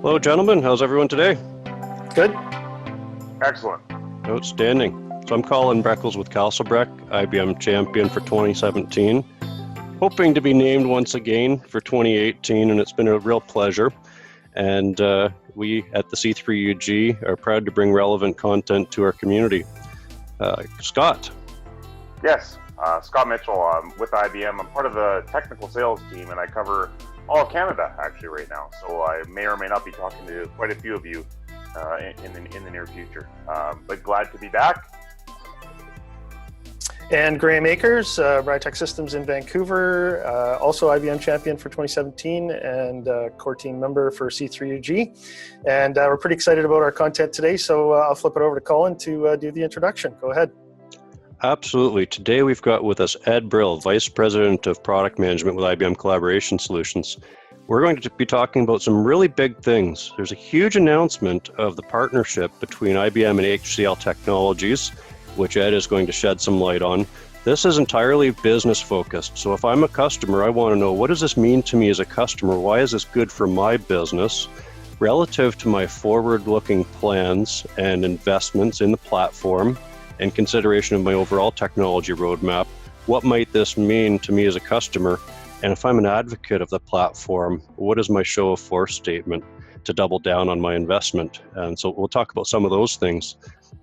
Hello, gentlemen. How's everyone today? Good. Excellent. Outstanding. So I'm Colin with Castlebrec, IBM champion for 2017. Hoping to be named once again for 2018, and it's been a real pleasure. And we at the C3UG are proud to bring relevant content to our community. Scott. Yes, Scott Mitchell. I'm with IBM. I'm part of the technical sales team, and I cover all of Canada actually right now. So I may or may not be talking to quite a few of you in the near future. But glad to be back. And Graham Akers, Britech Systems in Vancouver, also IBM champion for 2017 and core team member for C3UG. And we're pretty excited about our content today, so I'll flip it over to Colin to do the introduction. Go ahead. Absolutely. Today we've got with us Ed Brill, Vice President of Product Management with IBM Collaboration Solutions. We're going to be talking about some really big things. There's a huge announcement of the partnership between IBM and HCL Technologies, which Ed is going to shed some light on. This is entirely business focused. So if I'm a customer, I want to know, what does this mean to me as a customer? Why is this good for my business relative to my forward-looking plans and investments in the platform and consideration of my overall technology roadmap? What might this mean to me as a customer? And if I'm an advocate of the platform, what is my show of force statement to double down on my investment? And so we'll talk about some of those things.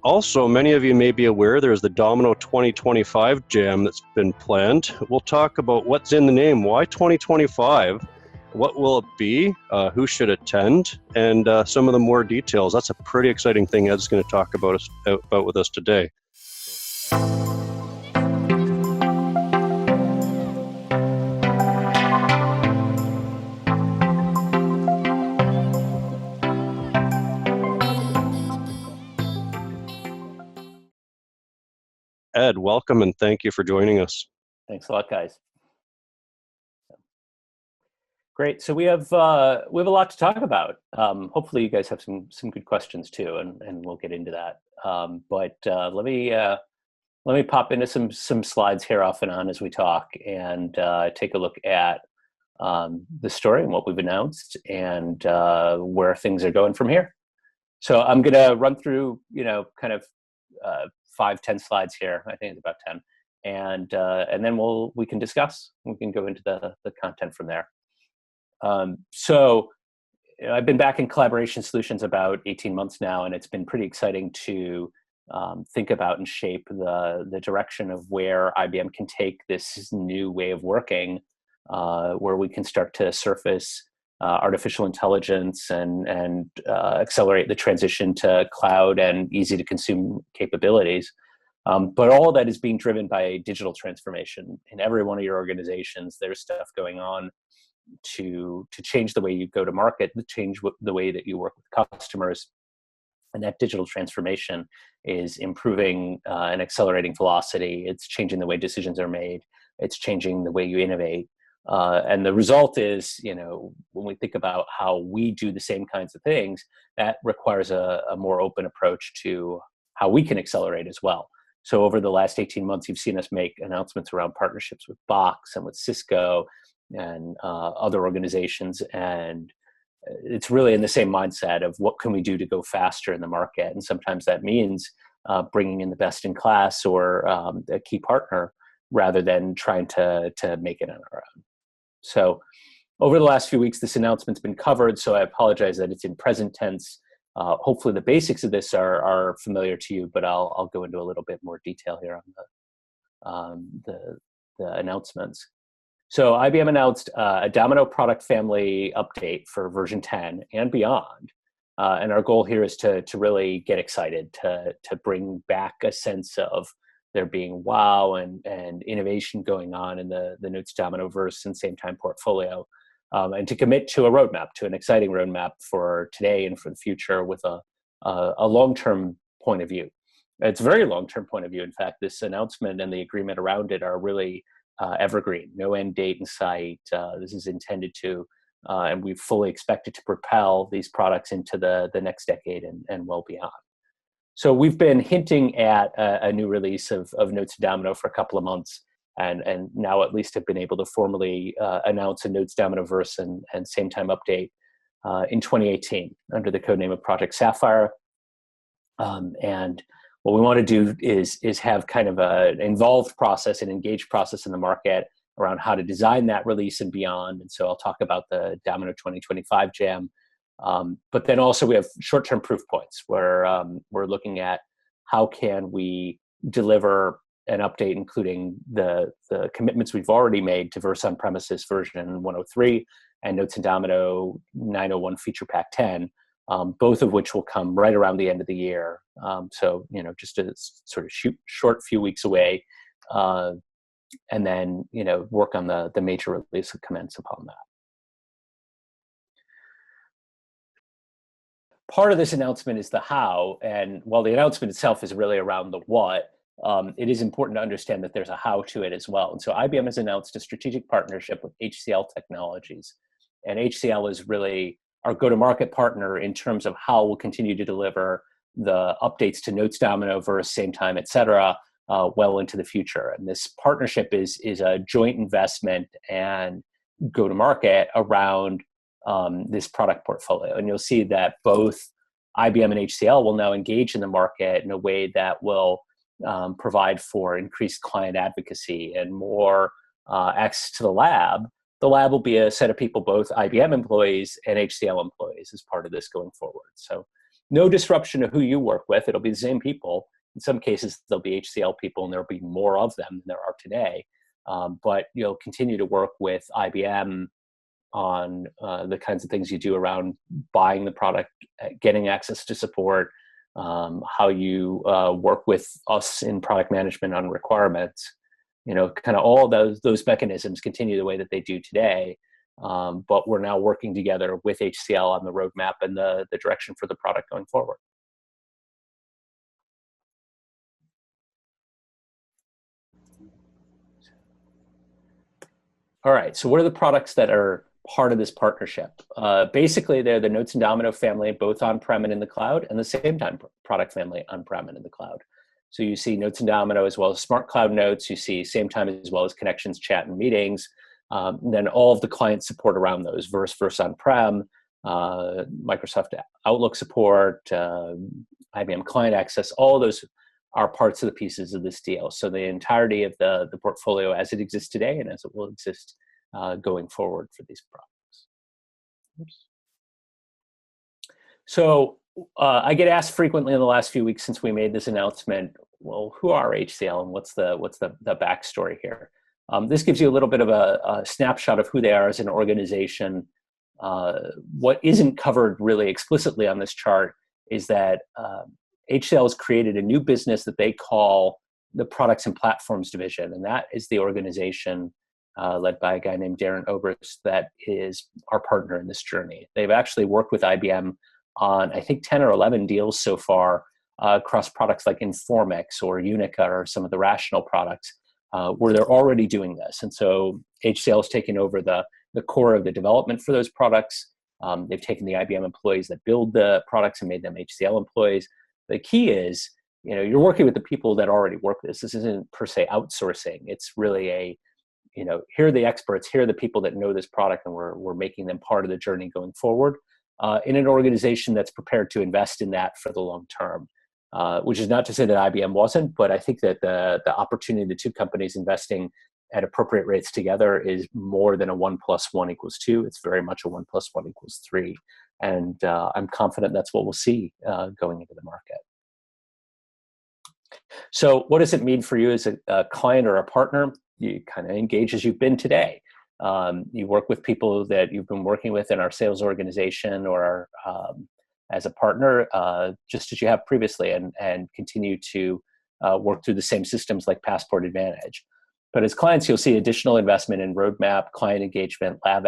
Also, many of you may be aware there's the Domino2025 Jam that's been planned. We'll talk about what's in the name, why 2025, what will it be, who should attend, and some of the more details. That's a pretty exciting thing Ed's going to talk about with us today. Ed, welcome and thank you for joining us. Thanks a lot, guys. Great. So we have a lot to talk about. Hopefully, you guys have some good questions too, and we'll get into that. But let me pop into some slides here off and on as we talk, and take a look at the story and what we've announced, and where things are going from here. So I'm going to run through, kind of 5-10 slides here. I think it's about 10, and then we can discuss. We can go into the content from there. So I've been back in Collaboration Solutions about 18 months now, and it's been pretty exciting to think about and shape the direction of where IBM can take this new way of working, where we can start to surface artificial intelligence and accelerate the transition to cloud and easy to consume capabilities. But all of that is being driven by digital transformation. In every one of your organizations, there's stuff going on to change the way you go to market, to change the way that you work with customers. And that digital transformation is improving and accelerating velocity. It's changing the way decisions are made. It's changing the way you innovate. And the result is, when we think about how we do the same kinds of things, that requires a more open approach to how we can accelerate as well. So over the last 18 months, you've seen us make announcements around partnerships with Box and with Cisco and other organizations. And it's really in the same mindset of what can we do to go faster in the market. And sometimes that means bringing in the best in class or a key partner rather than trying to make it on our own. So over the last few weeks, this announcement's been covered, so I apologize that it's in present tense. Hopefully the basics of this are familiar to you, but I'll go into a little bit more detail here on the announcements. So IBM announced a Domino product family update for version 10 and beyond. And our goal here is to really get excited, to bring back a sense of there being wow and innovation going on in the Notes Domino-verse and Sametime portfolio, and to commit to a roadmap, to an exciting roadmap for today and for the future with a long-term point of view. It's a very long-term point of view. In fact, this announcement and the agreement around it are really evergreen, no end date in sight. This is intended to, and we fully expect it to propel these products into the next decade and well beyond. So we've been hinting at a new release of Notes and Domino for a couple of months, and now at least have been able to formally announce a Notes Domino verse and Sametime update in 2018 under the codename of Project Sapphire. And what we want to do is have kind of an involved process, an engaged process in the market around how to design that release and beyond. And so I'll talk about the Domino2025 Jam. But then also we have short-term proof points where we're looking at how can we deliver an update, including the commitments we've already made to Verse on-premises version 103 and Notes and Domino 901 Feature Pack 10, both of which will come right around the end of the year. So, just a sort of short few weeks away, and then, work on the major release that commence upon that. Part of this announcement is the how, and while the announcement itself is really around the what, it is important to understand that there's a how to it as well. And so IBM has announced a strategic partnership with HCL Technologies. And HCL is really our go-to-market partner in terms of how we'll continue to deliver the updates to Notes Domino, Verse, Sametime, et cetera, well into the future. And this partnership is a joint investment and go-to-market around this product portfolio. And you'll see that both IBM and HCL will now engage in the market in a way that will provide for increased client advocacy and more access to the lab. The lab will be a set of people, both IBM employees and HCL employees, as part of this going forward. So no disruption of who you work with. It'll be the same people. In some cases, there'll be HCL people, and there'll be more of them than there are today. But you'll continue to work with IBM on the kinds of things you do around buying the product, getting access to support, how you work with us in product management on requirements. Kind of all those mechanisms continue the way that they do today, but we're now working together with HCL on the roadmap and the direction for the product going forward. All right, so what are the products that are part of this partnership? Basically, they're the Notes and Domino family, both on-prem and in the cloud, and the Sametime product family on-prem and in the cloud. So you see Notes and Domino as well as Smart Cloud Notes. You see Sametime as well as Connections, Chat, and Meetings. And then all of the client support around those, Verse on-prem, Microsoft Outlook support, IBM Client Access, all of those are parts of the pieces of this deal. So the entirety of the portfolio as it exists today and as it will exist going forward for these products. Oops. So I get asked frequently in the last few weeks since we made this announcement, well, who are HCL and what's the backstory here? This gives you a little bit of a snapshot of who they are as an organization. What isn't covered really explicitly on this chart is that HCL has created a new business that they call the Products and Platforms Division, and that is the organization led by a guy named Darren Oberst that is our partner in this journey. They've actually worked with IBM on, I think, 10 or 11 deals so far across products like Informix or Unica or some of the Rational products where they're already doing this. And so HCL has taken over the core of the development for those products. They've taken the IBM employees that build the products and made them HCL employees. The key is, you're working with the people that already work this. This isn't per se outsourcing. It's really here are the experts, here are the people that know this product, and we're making them part of the journey going forward in an organization that's prepared to invest in that for the long term, which is not to say that IBM wasn't, but I think that the opportunity of the two companies investing at appropriate rates together is more than a 1 + 1 = 2. It's very much a 1 + 1 = 3. And I'm confident that's what we'll see going into the market. So what does it mean for you as a client or a partner? You kind of engage as you've been today. You work with people that you've been working with in our sales organization or as a partner, just as you have previously, and continue to work through the same systems like Passport Advantage. But as clients, you'll see additional investment in roadmap, client engagement, lab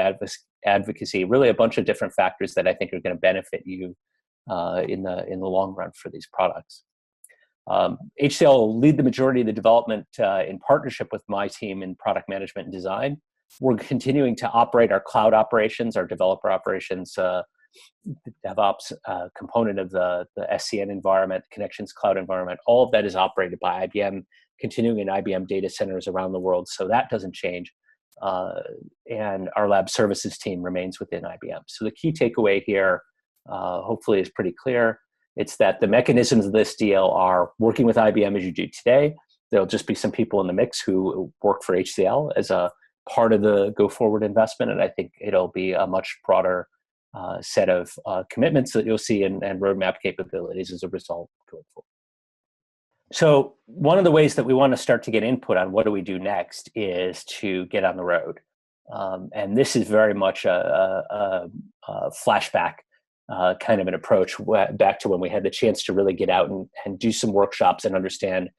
advocacy, really a bunch of different factors that I think are going to benefit you in the long run for these products. HCL will lead the majority of the development in partnership with my team in product management and design. We're continuing to operate our cloud operations, our developer operations, the DevOps component of the SCN environment, Connections Cloud environment. All of that is operated by IBM, continuing in IBM data centers around the world. So that doesn't change. and our lab services team remains within IBM. So the key takeaway here, hopefully, is pretty clear. It's that the mechanisms of this deal are working with IBM as you do today. There'll just be some people in the mix who work for HCL as a part of the go-forward investment, and I think it'll be a much broader set of commitments that you'll see and roadmap capabilities as a result going forward. So one of the ways that we want to start to get input on what do we do next is to get on the road. And this is very much a flashback kind of an approach back to when we had the chance to really get out and do some workshops and understand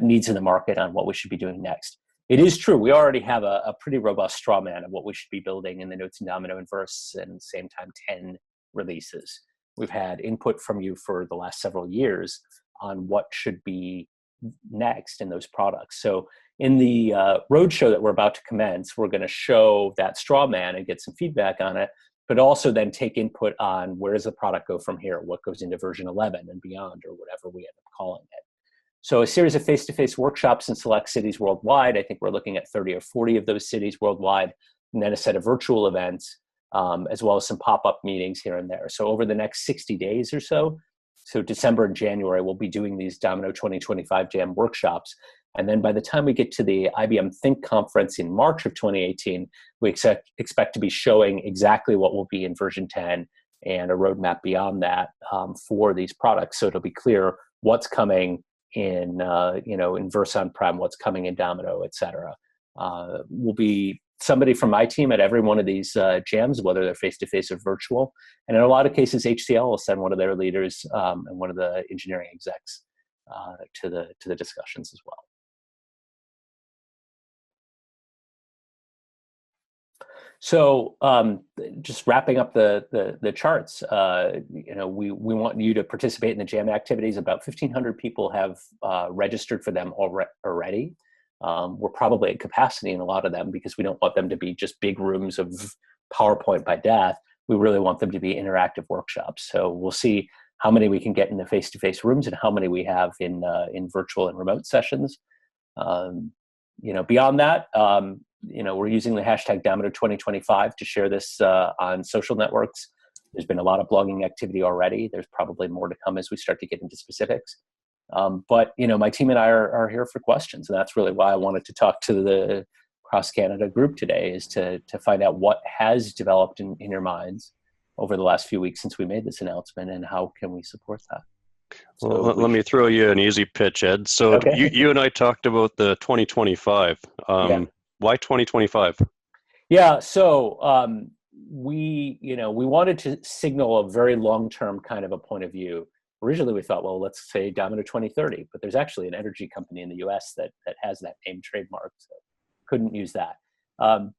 needs in the market on what we should be doing next. It is true, we already have a pretty robust straw man of what we should be building in the Notes and Domino Inverse and Sametime 10 releases. We've had input from you for the last several years on what should be next in those products. So in the roadshow that we're about to commence, we're going to show that straw man and get some feedback on it, but also then take input on where does the product go from here, what goes into version 11 and beyond, or whatever we end up calling it. So a series of face-to-face workshops in select cities worldwide. I think we're looking at 30 or 40 of those cities worldwide, and then a set of virtual events, as well as some pop-up meetings here and there. So over the next 60 days or so, so December and January, we'll be doing these Domino2025 Jam workshops. And then by the time we get to the IBM Think conference in March of 2018, we expect to be showing exactly what will be in version 10 and a roadmap beyond that for these products. So it'll be clear what's coming in, in Verse on-prem, what's coming in Domino, et cetera. Will be somebody from my team at every one of these jams, whether they're face-to-face or virtual. And in a lot of cases, HCL will send one of their leaders and one of the engineering execs to the discussions as well. So just wrapping up the charts, we want you to participate in the jam activities. About 1,500 people have registered for them already. We're probably at capacity in a lot of them because we don't want them to be just big rooms of PowerPoint by death. We really want them to be interactive workshops. So we'll see how many we can get in the face-to-face rooms and how many we have in virtual and remote sessions. Beyond that, we're using the hashtag Domino2025 to share this on social networks. There's been a lot of blogging activity already. There's probably more to come as we start to get into specifics. But my team and I are here for questions, and that's really why I wanted to talk to the Cross Canada group today, is to find out what has developed in your minds over the last few weeks since we made this announcement, and how can we support that. So well, let me throw you an easy pitch, Ed. So okay. you and I talked about the 2025. Yeah. Why 2025? Yeah, so we wanted to signal a very long-term kind of a point of view. Originally, we thought, well, let's say Domino 2030, but there's actually an energy company in the U.S. that has that name trademark, so couldn't use that.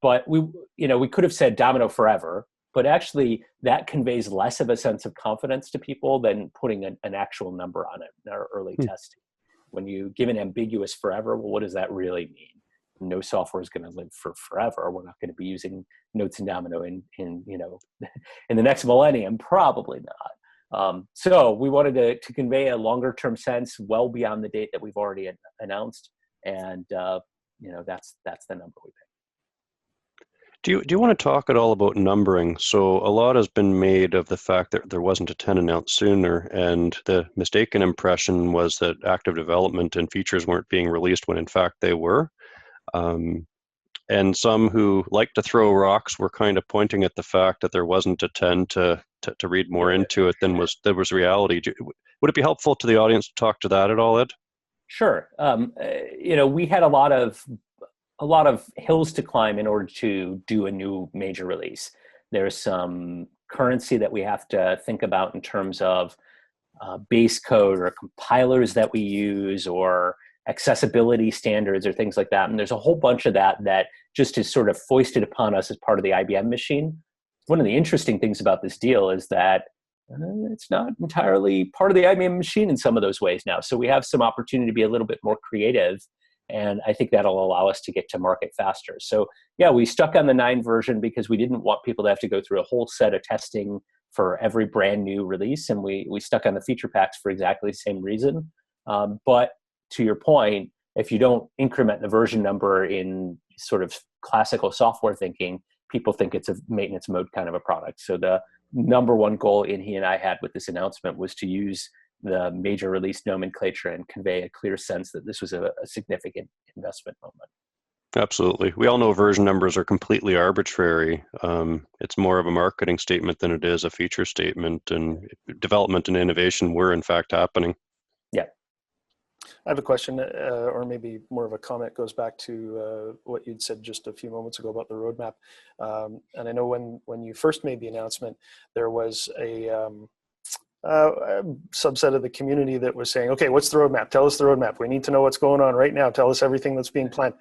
But we could have said Domino forever, but actually that conveys less of a sense of confidence to people than putting an actual number on it in our early testing. When you give an ambiguous forever, well, what does that really mean? No software is going to live for forever. We're not going to be using Notes and Domino in the next millennium, probably not. So we wanted to convey a longer term sense well beyond the date that we've already announced, and that's the number we picked. Do you want to talk at all about numbering? So a lot has been made of the fact that there wasn't a 10 announced sooner, and the mistaken impression was that active development and features weren't being released when in fact they were. And some who like to throw rocks were kind of pointing at the fact that there wasn't a 10 to read more into it than was reality. Would it be helpful to the audience to talk to that at all, Ed? Sure. We had a lot of hills to climb in order to do a new major release. There's some currency that we have to think about in terms of base code or compilers that we use, or accessibility standards or things like that. And there's a whole bunch of that just is sort of foisted upon us as part of the IBM machine. One of the interesting things about this deal is that it's not entirely part of the IBM machine in some of those ways now. So we have some opportunity to be a little bit more creative, and I think that'll allow us to get to market faster. So yeah, we stuck on the 9 version because we didn't want people to have to go through a whole set of testing for every brand new release. And we stuck on the feature packs for exactly the same reason. But to your point, if you don't increment the version number in sort of classical software thinking, people think it's a maintenance mode kind of a product. So the number one goal he and I had with this announcement was to use the major release nomenclature and convey a clear sense that this was a significant investment moment. Absolutely. We all know version numbers are completely arbitrary. It's more of a marketing statement than it is a feature statement, and development and innovation were in fact happening. Yeah. I have a question, or maybe more of a comment, goes back to what you'd said just a few moments ago about the roadmap. And I know when you first made the announcement, there was a subset of the community that was saying, okay, what's the roadmap? Tell us the roadmap. We need to know what's going on right now. Tell us everything that's being planned.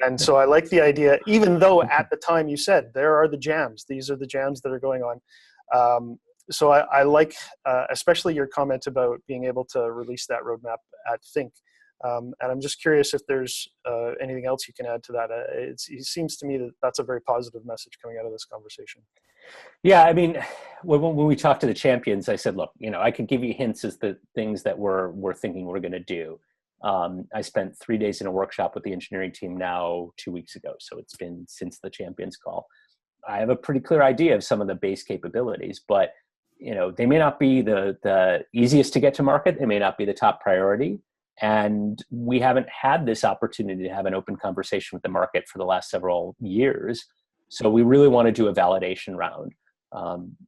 And so I like the idea, even though at the time you said, there are the jams. These are the jams that are going on. So I like, especially your comment about being able to release that roadmap at Think. And I'm just curious if there's anything else you can add to that. It seems to me that that's a very positive message coming out of this conversation. Yeah, I mean, when we talked to the champions, I said, look, I could give you hints as the things that we're thinking we're going to do. I spent 3 days in a workshop with the engineering team now 2 weeks ago. So it's been since the champions call. I have a pretty clear idea of some of the base capabilities, but they may not be the easiest to get to market. They may not be the top priority. And we haven't had this opportunity to have an open conversation with the market for the last several years. So we really want to do a validation round.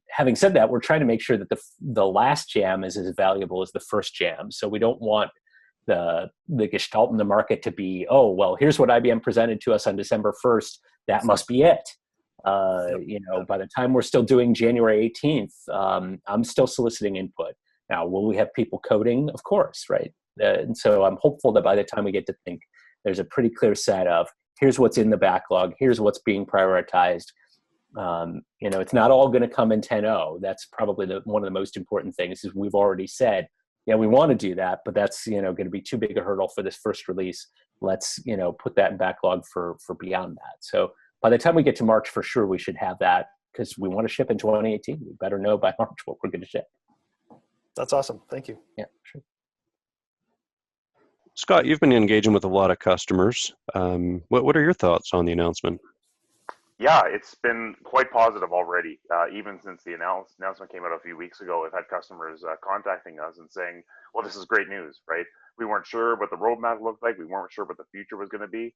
Having said that, we're trying to make sure that the last jam is as valuable as the first jam. So we don't want the gestalt in the market to be, oh, well, here's what IBM presented to us on December 1st. That must be it. By the time we're still doing January 18th, I'm still soliciting input. Now, will we have people coding? Of course, right? And so I'm hopeful that by the time we get to Think, there's a pretty clear set of, here's what's in the backlog, here's what's being prioritized. It's not all going to come in 10.0. That's probably one of the most important things is we've already said, yeah, we want to do that, but that's, going to be too big a hurdle for this first release. Let's, put that in backlog for beyond that. So by the time we get to March, for sure, we should have that because we want to ship in 2018. We better know by March what we're going to ship. That's awesome. Thank you. Yeah, sure. Scott, you've been engaging with a lot of customers. What are your thoughts on the announcement? Yeah, it's been quite positive already. Even since the announcement came out a few weeks ago, we've had customers contacting us and saying, well, this is great news, right? We weren't sure what the roadmap looked like. We weren't sure what the future was going to be.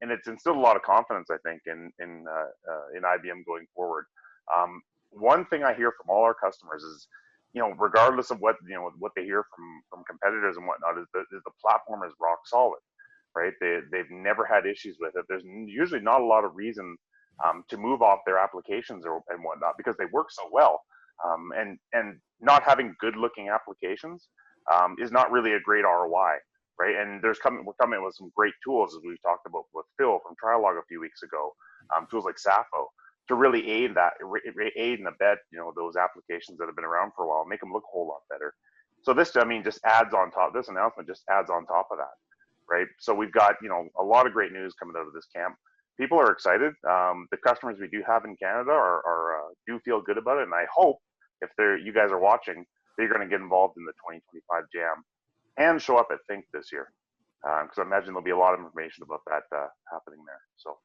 And it's instilled a lot of confidence, I think, in IBM going forward. One thing I hear from all our customers is, regardless of what they hear from competitors and whatnot, is the platform is rock solid, right? They've never had issues with it. There's usually not a lot of reason to move off their applications and whatnot because they work so well. And not having good looking applications is not really a great ROI, right? And we're coming with some great tools, as we've talked about with Phil from Trilog a few weeks ago, tools like Sappho, to really aid and abet, those applications that have been around for a while, make them look a whole lot better. So this, just adds on top. This announcement just adds on top of that, right? So we've got, a lot of great news coming out of this camp. People are excited. The customers we do have in Canada do feel good about it, and I hope if you guys are watching, they're going to get involved in the 2025 Jam and show up at Think this year, because I imagine there'll be a lot of information about that happening there. So.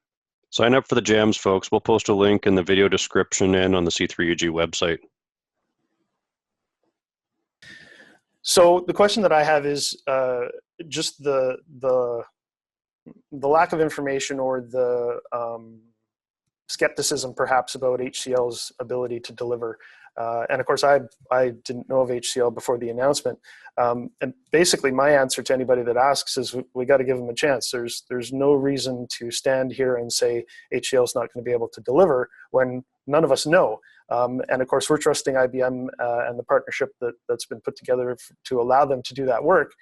Sign up for the jams, folks. We'll post a link in the video description and on the C3UG website. So the question that I have is just the lack of information or the skepticism perhaps about HCL's ability to deliver. And of course, I didn't know of HCL before the announcement. And basically, my answer to anybody that asks is we got to give them a chance. There's no reason to stand here and say HCL is not going to be able to deliver when none of us know. And of course, we're trusting IBM and the partnership that's been put together to allow them to do that work.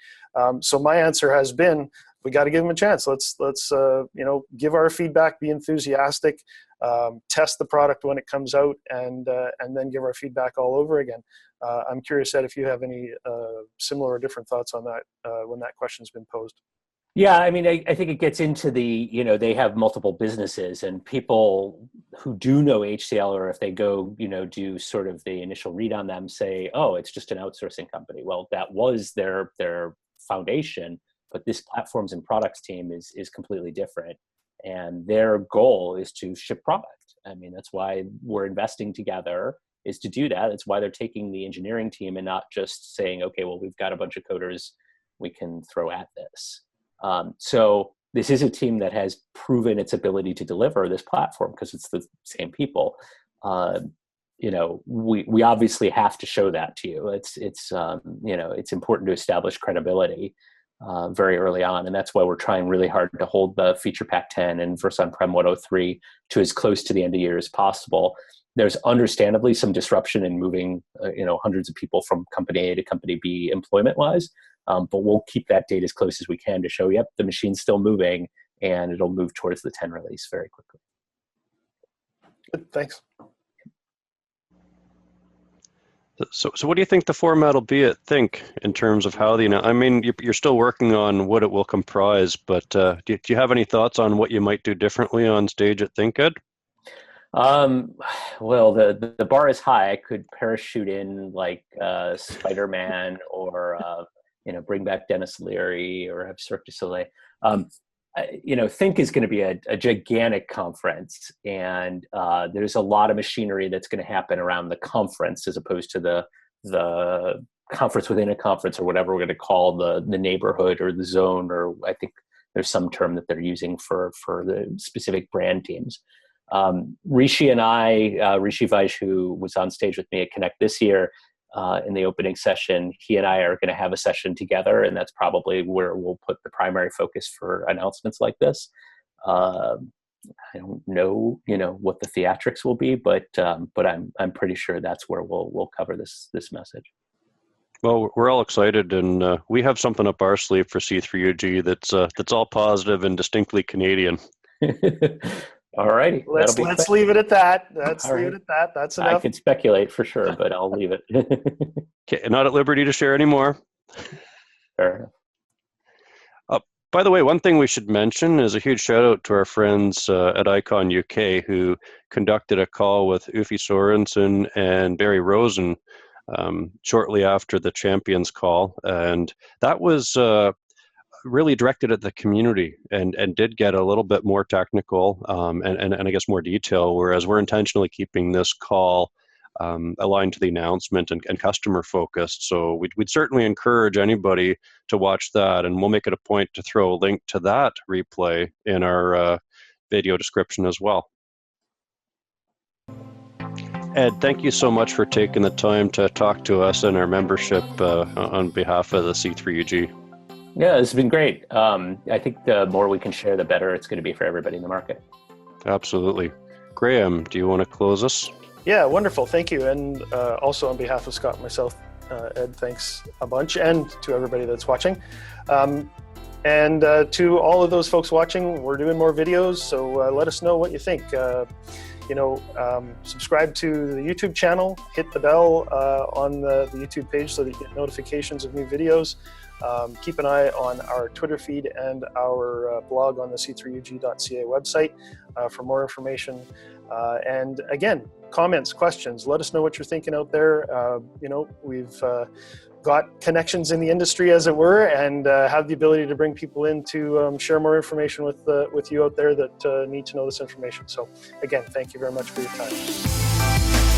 So my answer has been, we got to give them a chance. Let's give our feedback, be enthusiastic, test the product when it comes out, and then give our feedback all over again. I'm curious, Ed, if you have any similar or different thoughts on that when that question's been posed. Yeah, I mean, I think it gets into they have multiple businesses, and people who do know HCL, or if they go, do sort of the initial read on them, say, oh, it's just an outsourcing company. Well, that was their foundation, but this platforms and products team is completely different. and their goal is to ship product. I mean, that's why we're investing together, is to do that. That's why they're taking the engineering team and not just saying, okay, well, we've got a bunch of coders we can throw at this. So this is a team that has proven its ability to deliver this platform because it's the same people. We obviously have to show that to you. It's important to establish credibility very early on, and that's why we're trying really hard to hold the Feature Pack 10 and Verse On-Prem 103 to as close to the end of year as possible. There's understandably some disruption in moving, hundreds of people from company A to company B employment-wise, but we'll keep that date as close as we can to show, yep, the machine's still moving, and it'll move towards the 10 release very quickly. Good, thanks. So what do you think the format will be at Think in terms of how I mean, you're still working on what it will comprise, but do you have any thoughts on what you might do differently on stage at Think, Ed? Well, the bar is high. I could parachute in like Spider-Man, or bring back Dennis Leary, or have Cirque du Soleil. Think is going to be a gigantic conference, and there's a lot of machinery that's going to happen around the conference as opposed to the conference within a conference, or whatever we're going to call the neighborhood or the zone, or I think there's some term that they're using for the specific brand teams. Rishi and I, Rishi Vaish, who was on stage with me at Connect this year, in the opening session, he and I are going to have a session together, and that's probably where we'll put the primary focus for announcements like this. I don't know, what the theatrics will be, but I'm pretty sure that's where we'll cover this message. Well, we're all excited, and we have something up our sleeve for C3UG that's all positive and distinctly Canadian. All righty. Let's leave it at that. That's enough. I could speculate for sure, but I'll leave it. Okay, not at liberty to share anymore. Fair enough. By the way, one thing we should mention is a huge shout out to our friends at Icon UK, who conducted a call with Uffe Sorensen and Barry Rosen shortly after the Champions call, and that was really directed at the community and did get a little bit more technical and I guess more detail, whereas we're intentionally keeping this call aligned to the announcement and customer focused. So we'd certainly encourage anybody to watch that, and we'll make it a point to throw a link to that replay in our video description as well. Ed, thank you so much for taking the time to talk to us and our membership on behalf of the C3UG. Yeah, this has been great. I think the more we can share, the better it's going to be for everybody in the market. Absolutely. Graham, do you want to close us? Yeah, wonderful. Thank you. And also on behalf of Scott and myself, Ed, thanks a bunch, and to everybody that's watching. And to all of those folks watching, we're doing more videos, so let us know what you think. Subscribe to the YouTube channel, hit the bell on the YouTube page so that you get notifications of new videos. Keep an eye on our Twitter feed and our blog on the c3ug.ca website for more information. And again, comments, questions, let us know what you're thinking out there. We've got connections in the industry, as it were, and have the ability to bring people in to share more information with you out there that need to know this information. So again, thank you very much for your time.